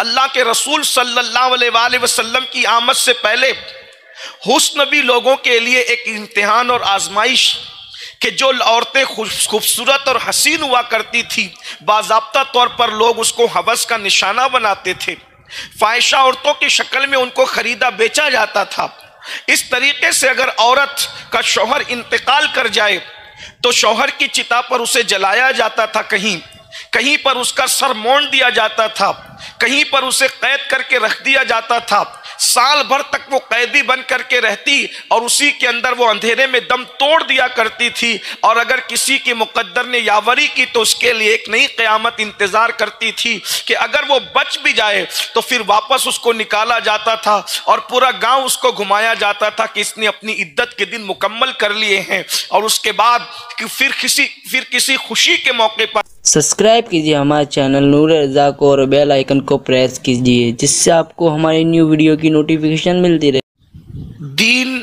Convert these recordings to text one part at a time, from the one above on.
अल्लाह के रसूल सल्लल्लाहु अलैहि वसल्लम की आमद से पहले हुस्न भी लोगों के लिए एक इम्तिहान और आजमाइश कि जो औरतें खूबसूरत और हसीन हुआ करती थी बाज़ाब्ता तौर पर लोग उसको हवस का निशाना बनाते थे। फाहिशा औरतों की शक्ल में उनको खरीदा बेचा जाता था। इस तरीके से अगर औरत का शौहर इंतकाल कर जाए तो शौहर की चिता पर उसे जलाया जाता था, कहीं पर उसका सर मोड़ दिया जाता था, कहीं पर उसे कैद करके रख दिया जाता था। साल भर तक वो कैदी बन करके रहती और उसी के अंदर वो अंधेरे में दम तोड़ दिया करती थी। और अगर किसी के मुकद्दर ने यावरी की तो उसके लिए एक नई क़यामत इंतजार करती थी कि अगर वो बच भी जाए तो फिर वापस उसको निकाला जाता था और पूरा गांव उसको घुमाया जाता था कि इसने अपनी इद्दत के दिन मुकम्मल कर लिए हैं। और उसके बाद फिर किसी खुशी के मौके पर सब्सक्राइब कीजिए हमारे चैनल नूर रज़ा को और बेल आइकन को प्रेस कीजिए जिससे आपको हमारी न्यू वीडियो की नोटिफिकेशन मिलती रहे। दीन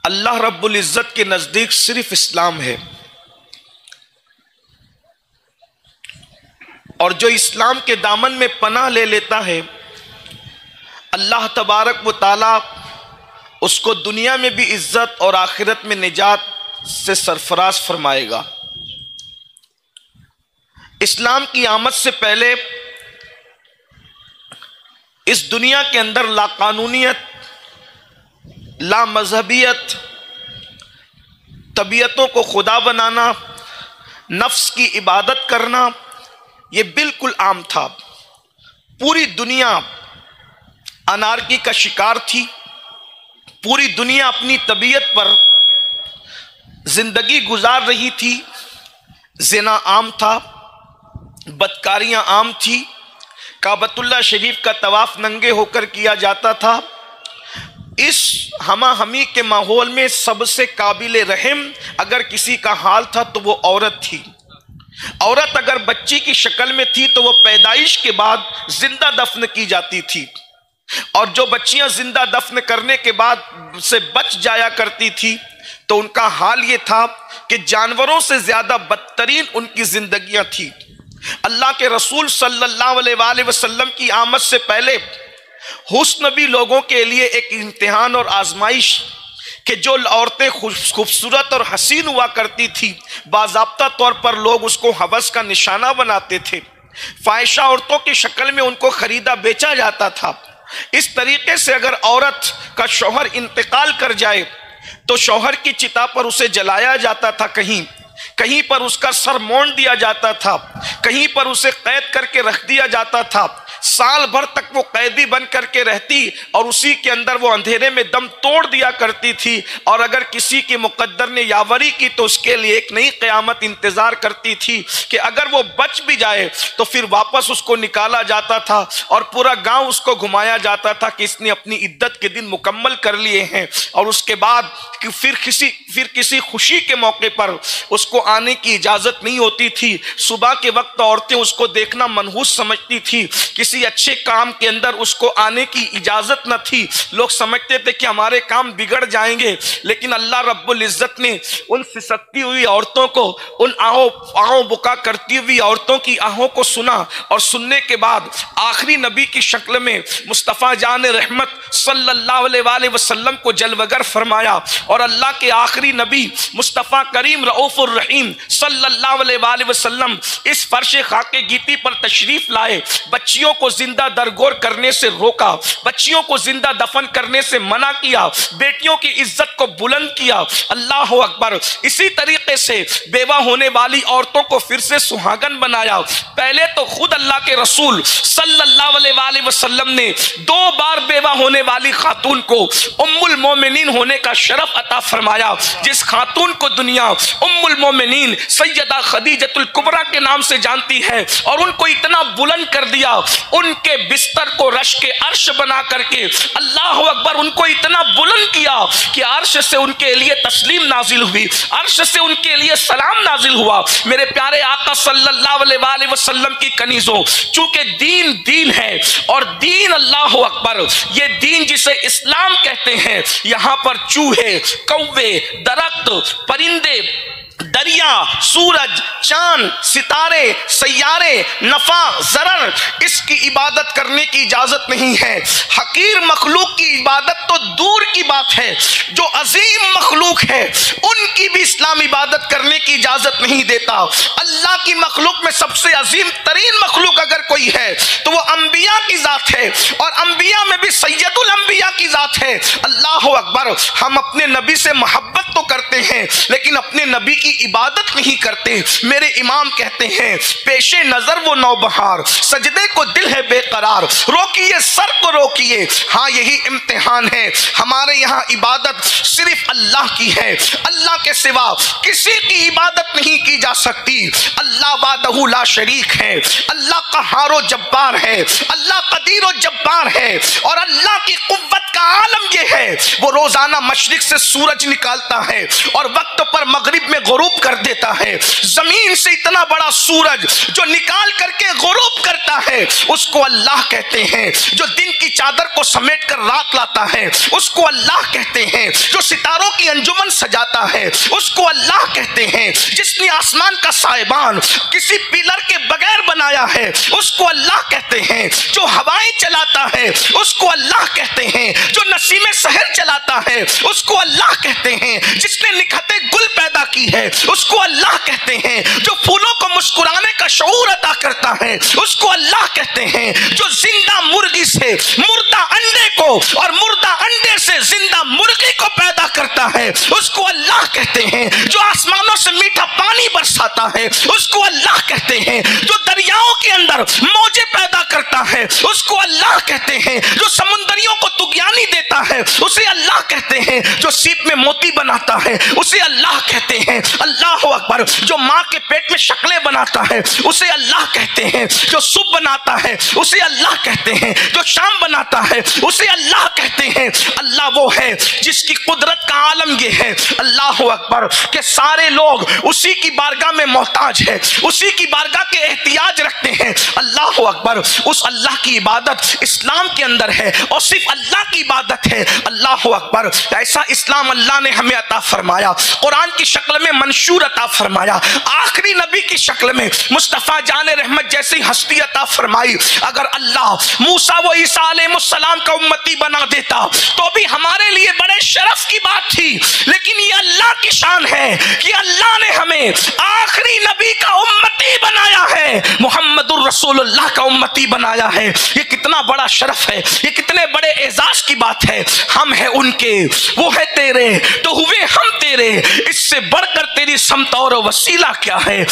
अल्लाह रब्बुल इज़्ज़त के नज़दीक सिर्फ इस्लाम है और जो इस्लाम के दामन में पनाह ले लेता है अल्लाह तबारक व तआला उसको दुनिया में भी इज्जत और आखिरत में निजात से सरफराज फरमाएगा। इस्लाम की आमद से पहले इस दुनिया के अंदर लाकानूनियत, लामजहबियत, तबीयतों को खुदा बनाना, नफ्स की इबादत करना ये बिल्कुल आम था। पूरी दुनिया अनारकी का शिकार थी। पूरी दुनिया अपनी तबीयत पर जिंदगी गुजार रही थी। ज़िना आम था, बदकारियां आम थी, काबतुल्लाह शरीफ का तवाफ नंगे होकर किया जाता था। इस हमा हमी के माहौल में सबसे काबिल रहम अगर किसी का हाल था तो वो औरत थी। औरत अगर बच्ची की शक्ल में थी तो वो पैदाइश के बाद जिंदा दफन की जाती थी और जो बच्चियां जिंदा दफन करने के बाद से बच जाया करती थी तो उनका हाल ये था कि जानवरों से ज्यादा बदतरीन उनकी जिंदगियां थी। अल्लाह के रसूल सल्लल्लाहु अलैहि वसल्लम की आमद से पहले हुस्न भी लोगों के लिए एक इम्तिहान और आजमाइश कि जो औरतें खूबसूरत और हसीन हुआ करती थी बाज़ाब्ता तौर पर लोग उसको हवस का निशाना बनाते थे। फाहिशा औरतों की शक्ल में उनको खरीदा बेचा जाता था। इस तरीके से अगर औरत का शौहर इंतकाल कर जाए तो शौहर की चिता पर उसे जलाया जाता था, कहीं पर उसका सर मोड़ दिया जाता था, कहीं पर उसे कैद करके रख दिया जाता था। साल भर तक वो कैदी बन करके रहती और उसी के अंदर वो अंधेरे में दम तोड़ दिया करती थी। और अगर किसी के मुकद्दर ने यावरी की तो उसके लिए एक नई क़यामत इंतजार करती थी कि अगर वो बच भी जाए तो फिर वापस उसको निकाला जाता था और पूरा गांव उसको घुमाया जाता था कि इसने अपनी इद्दत के दिन मुकम्मल कर लिए हैं। और उसके बाद फिर किसी खुशी के मौके पर उसको आने की इजाजत नहीं होती थी। सुबह के वक्त औरतें उसको देखना मनहूस समझती थी, किसी अच्छे काम के अंदर उसको आने की इजाजत न थी। लोग समझते थे कि हमारे काम बिगड़ जाएंगे, लेकिन अल्लाह रब्बुल इज्जत ने उन फिसकती हुई औरतों को, उन आहों बुका करती हुई औरतों की आहों को सुना और सुनने के बाद आखिरी नबी की शक्ल में मुस्तफ़ा जान रहमत सल्लल्लाहु अलैहि वसल्लम को जलवगर फरमाया। और अल्लाह के आखिरी नबी मुस्तफ़ा करीम रऊफ़ुर रहीम सल्लल्लाहु अलैहि वसल्लम इस फर्श खाके गीती पर तशरीफ लाए। बच्चियों को जिंदा दरगोर करने से रोका, बच्चियों को जिंदा दफन करने से मना किया, बेटियों की इज्जत को बुलंद किया। अल्लाह अकबर। इसी तरीके से बेवा होने वाली औरतों को फिर से सुहागन बनाया। पहले तो खुद अल्लाह के रसूल सल्लल्लाहु अलैहि वसल्लम ने 2 बार बेवा होने वाली खातून को उम्मुल मोमिनीन होने का शरफ अता फरमाया। जिस खातून को दुनिया उम्मुल मोमिनीन सैयदा खदीजतुल कुबरा के नाम से जानती है, और उनको इतना बुलंद कर दिया, उनके बिस्तर को रश के अर्श बना करके अल्लाह अकबर उनको इतना बुलंद किया कि अर्श से उनके लिए तस्लीम नाजिल हुई, अर्श से उनके लिए सलाम नाजिल हुआ। मेरे प्यारे आका सल्लल्लाहु अलैहि वसल्लम की कनीजों, चूंकि दीन दीन है और दीन अल्लाह अकबर, ये दीन जिसे इस्लाम कहते हैं, यहाँ पर चूहे, कौवे, दरख्त, परिंदे, दरिया, सूरज, चांद, सितारे, सैयारे, नफा, जरर, इसकी इबादत करने की इजाजत नहीं है। हकीर मखलूक की इबादत तो दूर की बात है, जो अजीम मखलूक है उनकी भी इस्लाम इबादत करने की इजाजत नहीं देता। अल्लाह की मखलूक में सबसे अजीम तरीन मखलूक अगर कोई है तो वो अंबिया की जात है, और अंबिया में भी सैयदुल अंबिया की जात है। अल्लाह अकबर। हम अपने नबी से मोहब्बत तो करते हैं लेकिन अपने नबी की इबादत नहीं करते। मेरे इमाम कहते हैं, पेशे नजर वो नौबहार, सजदे को दिल है बेकरार, रोकिए सर को रोकिए। हाँ, यही इम्तिहान है। हमारे यहाँ इबादत सिर्फ अल्लाह की है, अल्लाह के सिवा किसी की इबादत नहीं की जा सकती। अल्लाह वादहू ला शरीक है, अल्लाह कहारो जब्बार है, अल्लाह कदीरो जब्बार है, और अल्लाह की कुव्वत का आलम यह है, वो रोजाना मशरिक से सूरज निकालता है और वक्त पर मगरिब में गुरूब कर देता है। जमीन से इतना बड़ा सूरज जो निकाल करके गुरूब करता है उसको अल्लाह कहते हैं। जो दिन की चादर को समेट कर रात लाता है उसको अल्लाह कहते हैं। जो सितारों की अंजुमन सजाता है उसको अल्लाह कहते हैं। जिसने आसमान का साइबान किसी पिलर के बगैर बनाया है उसको अल्लाह कहते हैं। जो हवाएं चलाता है उसको अल्लाह कहते हैं। जो नसीमे शहर चलाता है उसको अल्लाह कहते हैं। जिसने निखते गुल पैदा की है उसको अल्लाह कहते हैं। जो फूलों को मुस्कुराने का शऊर अता करता है उसको अल्लाह कहते हैं। जो जिंदा मुर्गी से मुर्दा अंडे को और मुर्दा अंडे से जिंदा मुर्गी को पैदा करता है उसको अल्लाह कहते हैं। जो आसमानों से मीठा पानी बरसाता है उसको अल्लाह कहते हैं। जो दरियाओं के अंदर मौजे पैदा करता है उसको अल्लाह कहते हैं। जो समुंदरियों को तुगयानी देता है उसे अल्लाह कहते हैं। जो सीप में मोती बनाता है उसे अल्लाह कहते हैं। अल्लाह अकबर। जो माँ के पेट में शक्लें बनाता है उसे अल्लाह कहते हैं। जो सुबह बनाता है उसे अल्लाह कहते हैं। जो शाम बनाता है उसे अल्लाह कहते हैं। अल्लाह वो है जिसकी कुदरत का आलम ये है, अल्लाह अकबर, के सारे लोग उसी की बारगाह में मोहताज है, उसी की बारगाह के एहतियाज रखते हैं। अल्लाह अकबर। उस अल्लाह की इबादत इस्लाम के अंदर है और सिर्फ अल्लाह की इबादत है। अल्लाह अकबर। ऐसा इस्लाम अल्लाह ने हमें अता फरमाया, कुरान की शक्ल में मंशूर अता फरमाया, आखिरी नबी की शक्ल में मुस्तफ़ा जाने रहमत जैसी हस्ती अता फरमाई। अगर अल्लाह मूसा व ईसा अलैहिस्सलाम का उम्मती बना देता तो भी हमारे लिए बड़े शरफ की बात थी, लेकिन ये अल्लाह की शान है कि अल्लाह ने हमें आखिरी नबी का उम्मती बनाया है, मुहम्मदुर रसूलुल्लाह का उम्मती बनाया है। ये कितना बड़ा शरफ है, ये कितने बड़े एजाज की बात है। हम है उनके, वो है तेरे, तो हुए हम तेरे, इससे बढ़कर तेरी समत और वसीला क्या है।